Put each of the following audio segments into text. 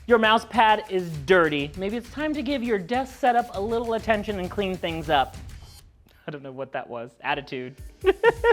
Your mouse pad is dirty. Maybe it's time to give your desk setup a little attention and clean things up. I don't know what that was. Attitude.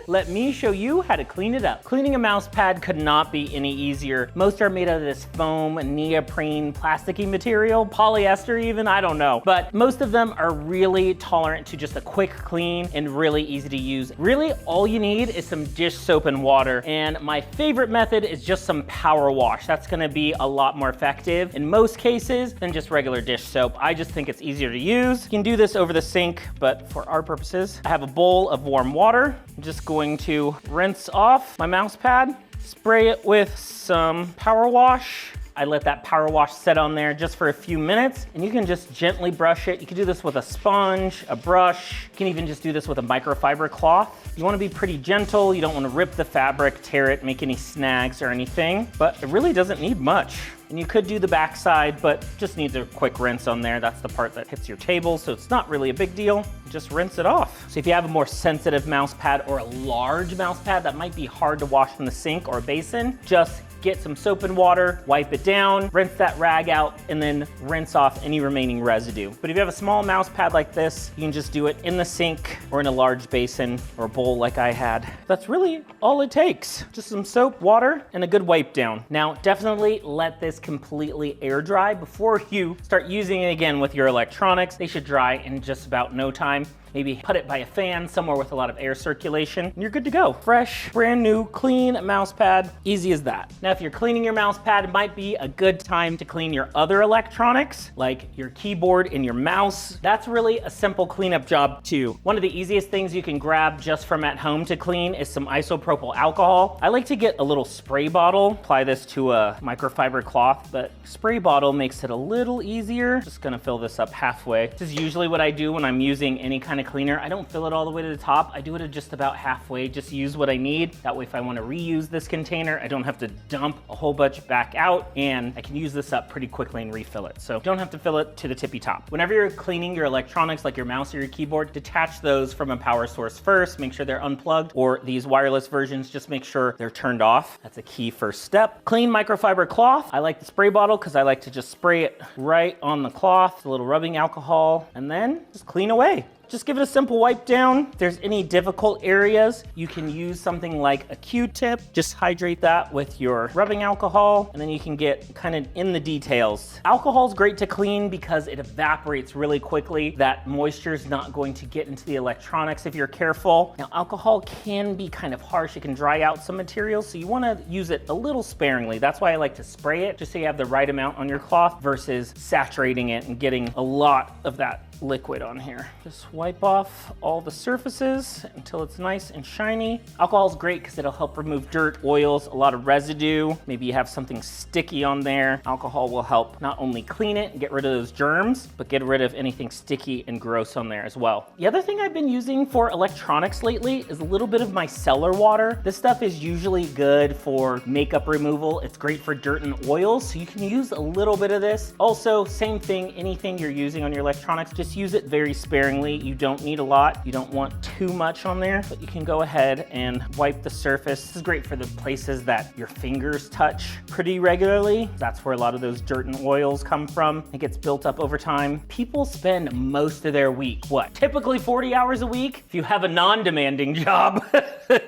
Let me show you how to clean it up. Cleaning a mouse pad could not be any easier. Most are made out of this foam, neoprene, plasticky material, polyester even, I don't know. But most of them are really tolerant to just a quick clean and really easy to use. Really, all you need is some dish soap and water. And my favorite method is just some power wash. That's gonna be a lot more effective in most cases than just regular dish soap. I just think it's easier to use. You can do this over the sink, but for our purposes, I have a bowl of warm water. I'm just going to rinse off my mouse pad, spray it with some power wash. I let that power wash sit on there just for a few minutes, and you can just gently brush it. You can do this with a sponge, a brush. You can even just do this with a microfiber cloth. You wanna be pretty gentle. You don't wanna rip the fabric, tear it, make any snags or anything, but it really doesn't need much. And you could do the backside, but just needs a quick rinse on there. That's the part that hits your table, so it's not really a big deal. Just rinse it off. So if you have a more sensitive mouse pad or a large mouse pad that might be hard to wash in the sink or basin, just get some soap and water, wipe it down, rinse that rag out, and then rinse off any remaining residue. But if you have a small mouse pad like this, you can just do it in the sink or in a large basin or bowl like I had. That's really all it takes. Just some soap, water, and a good wipe down. Now, definitely let this completely air dry before you start using it again with your electronics. They should dry in just about no time. Maybe put it by a fan somewhere with a lot of air circulation, and you're good to go. Fresh, brand new, clean mouse pad, easy as that. Now, if you're cleaning your mouse pad, it might be a good time to clean your other electronics, like your keyboard and your mouse. That's really a simple cleanup job too. One of the easiest things you can grab just from at home to clean is some isopropyl alcohol. I like to get a little spray bottle, apply this to a microfiber cloth, but spray bottle makes it a little easier. Just gonna fill this up halfway. This is usually what I do when I'm using any kind of cleaner. I don't fill it all the way to the top. I do it at just about halfway, just use what I need. That way, if I want to reuse this container, I don't have to dump a whole bunch back out, and I can use this up pretty quickly and refill it. So don't have to fill it to the tippy top. Whenever you're cleaning your electronics, like your mouse or your keyboard, detach those from a power source first. Make sure they're unplugged, or these wireless versions, just make sure they're turned off. That's a key first step. Clean microfiber cloth. I like the spray bottle because I like to just spray it right on the cloth, a little rubbing alcohol, and then just clean away. Just give it a simple wipe down. If there's any difficult areas, you can use something like a Q-tip. Just hydrate that with your rubbing alcohol, and then you can get kind of in the details. Alcohol is great to clean because it evaporates really quickly. That moisture is not going to get into the electronics if you're careful. Now, alcohol can be kind of harsh. It can dry out some materials, so you want to use it a little sparingly. That's why I like to spray it, just so you have the right amount on your cloth versus saturating it and getting a lot of that liquid on here. Just wipe off all the surfaces until it's nice and shiny. Alcohol is great because it'll help remove dirt, oils, a lot of residue. Maybe you have something sticky on there. Alcohol will help not only clean it and get rid of those germs, but get rid of anything sticky and gross on there as well. The other thing I've been using for electronics lately is a little bit of my cellar water. This stuff is usually good for makeup removal. It's great for dirt and oils, so you can use a little bit of this. Also, same thing, anything you're using on your electronics, just use it very sparingly. You don't need a lot. You don't want too much on there, but you can go ahead and wipe the surface. This is great for the places that your fingers touch pretty regularly. That's where a lot of those dirt and oils come from. It gets built up over time. People spend most of their week, typically 40 hours a week if you have a non-demanding job.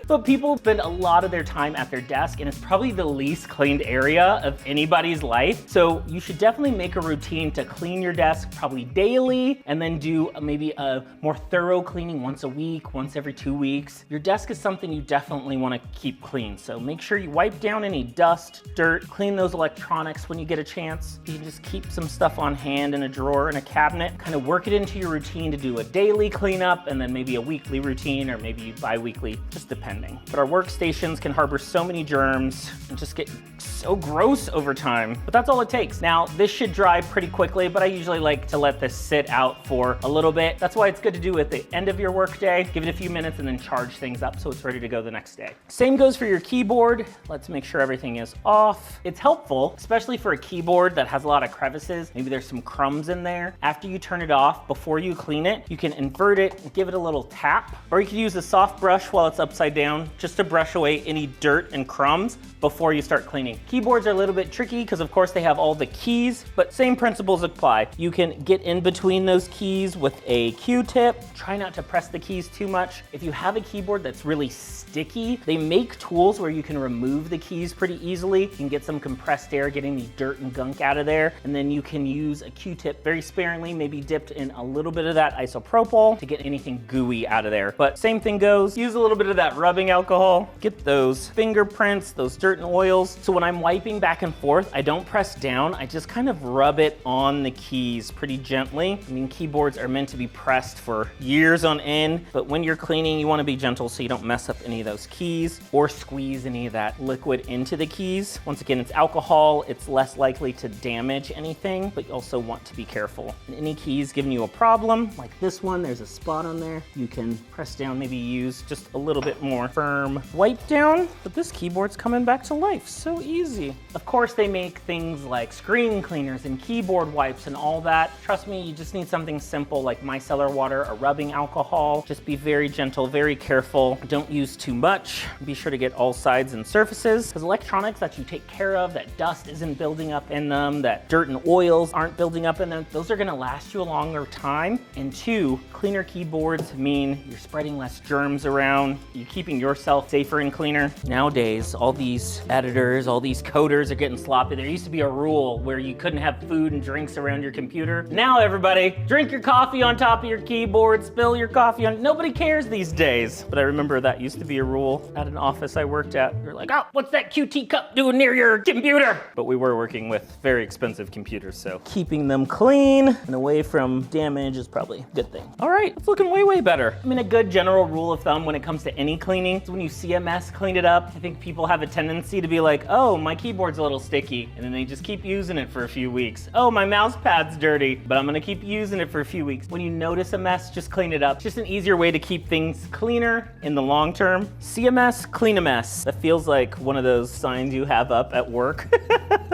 But people spend a lot of their time at their desk, and it's probably the least cleaned area of anybody's life. So you should definitely make a routine to clean your desk probably daily, and then do maybe a more thorough cleaning once a week, once every 2 weeks. Your desk is something you definitely want to keep clean. So make sure you wipe down any dust, dirt, clean those electronics when you get a chance. You can just keep some stuff on hand in a drawer in a cabinet, kind of work it into your routine to do a daily cleanup and then maybe a weekly routine or maybe bi-weekly, just depending. But our workstations can harbor so many germs and just get so gross over time. But that's all it takes. Now, this should dry pretty quickly, but I usually like to let this sit out for a little bit. That's why it's good to do at the end of your workday. give it a few minutes and then charge things up so it's ready to go the next day. Same goes for your keyboard. Let's make sure everything is off. It's helpful, especially for a keyboard that has a lot of crevices. Maybe there's some crumbs in there. After you turn it off, before you clean it, you can invert it and give it a little tap, or you can use a soft brush while it's upside down just to brush away any dirt and crumbs before you start cleaning. Keyboards are a little bit tricky because of course they have all the keys, but same principles apply. You can get in between those keys with a Q-tip. Try not to press the keys too much. If you have a keyboard that's really sticky, they make tools where you can remove the keys pretty easily. You can get some compressed air, getting the dirt and gunk out of there, and then you can use a Q-tip very sparingly, maybe dipped in a little bit of that isopropyl to get anything gooey out of there. But same thing goes, use a little bit of that rubbing alcohol, get those fingerprints, those dirt and oils. So when I'm wiping back and forth, I don't press down, I just kind of rub it on the keys pretty gently. I mean, keyboards are meant to be pressed for years on end, but when you're cleaning, you want to be gentle so you don't mess up any of those keys or squeeze any of that liquid into the keys. Once again, it's alcohol, it's less likely to damage anything, but you also want to be careful. And any keys giving you a problem, like this one, there's a spot on there, you can press down, maybe use just a little bit more firm wipe down, but this keyboard's coming back to life, so easy. Of course, they make things like screen cleaners and keyboard wipes and all that. Trust me, you just need something simple like micellar water or rubbing alcohol. Just be very gentle, very careful. Don't use too much. Be sure to get all sides and surfaces, because electronics that you take care of, that dust isn't building up in them, that dirt and oils aren't building up in them, those are gonna last you a longer time. And two, cleaner keyboards mean you're spreading less germs around, you're keeping yourself safer and cleaner. Nowadays, all these editors, all these coders are getting sloppy. There used to be a rule where you couldn't have food and drinks around your computer. Now everybody, drink your coffee on top of your keyboard, spill your coffee on, nobody cares these days. But I remember that used to be a rule at an office I worked at. You're like, oh, what's that QT cup doing near your computer? But we were working with very expensive computers, so keeping them clean and away from damage is probably a good thing. All right, it's looking way, way better. I mean, a good general rule of thumb when it comes to any cleaning is when you see a mess, clean it up. I think people have a tendency to be like, oh, my keyboard's a little sticky, and then they just keep using it for a few weeks. Oh, my mouse pad's dirty, but I'm gonna keep using it for a few weeks. When you notice a mess, just clean it up. It's just an easier way to keep things cleaner in the long term. See a mess, clean a mess. That feels like one of those signs you have up at work.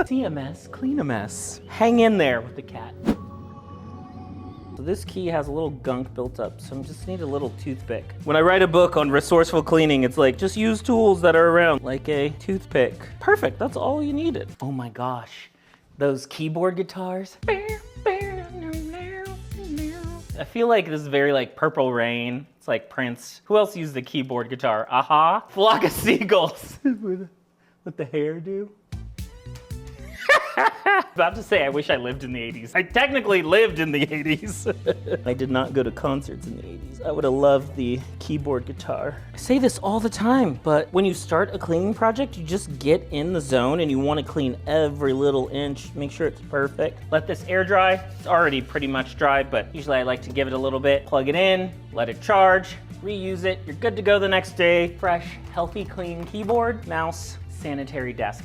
See a mess, clean a mess. Hang in there with the cat. So this key has a little gunk built up, so I just need a little toothpick. When I write a book on resourceful cleaning, it's like, just use tools that are around, like a toothpick. Perfect, that's all you needed. Oh my gosh, those keyboard guitars. I feel like this is very like Purple Rain. It's like Prince. Who else used the keyboard guitar? Aha. Flock of Seagulls. What the hairdo? About to say, I wish I lived in the 80s. I technically lived in the 80s. I did not go to concerts in the 80s. I would have loved the keyboard guitar. I say this all the time, but when you start a cleaning project, you just get in the zone and you want to clean every little inch, make sure it's perfect. Let this air dry. It's already pretty much dry, but usually I like to give it a little bit, plug it in, let it charge, reuse it. You're good to go the next day. Fresh, healthy, clean keyboard, mouse, sanitary desk.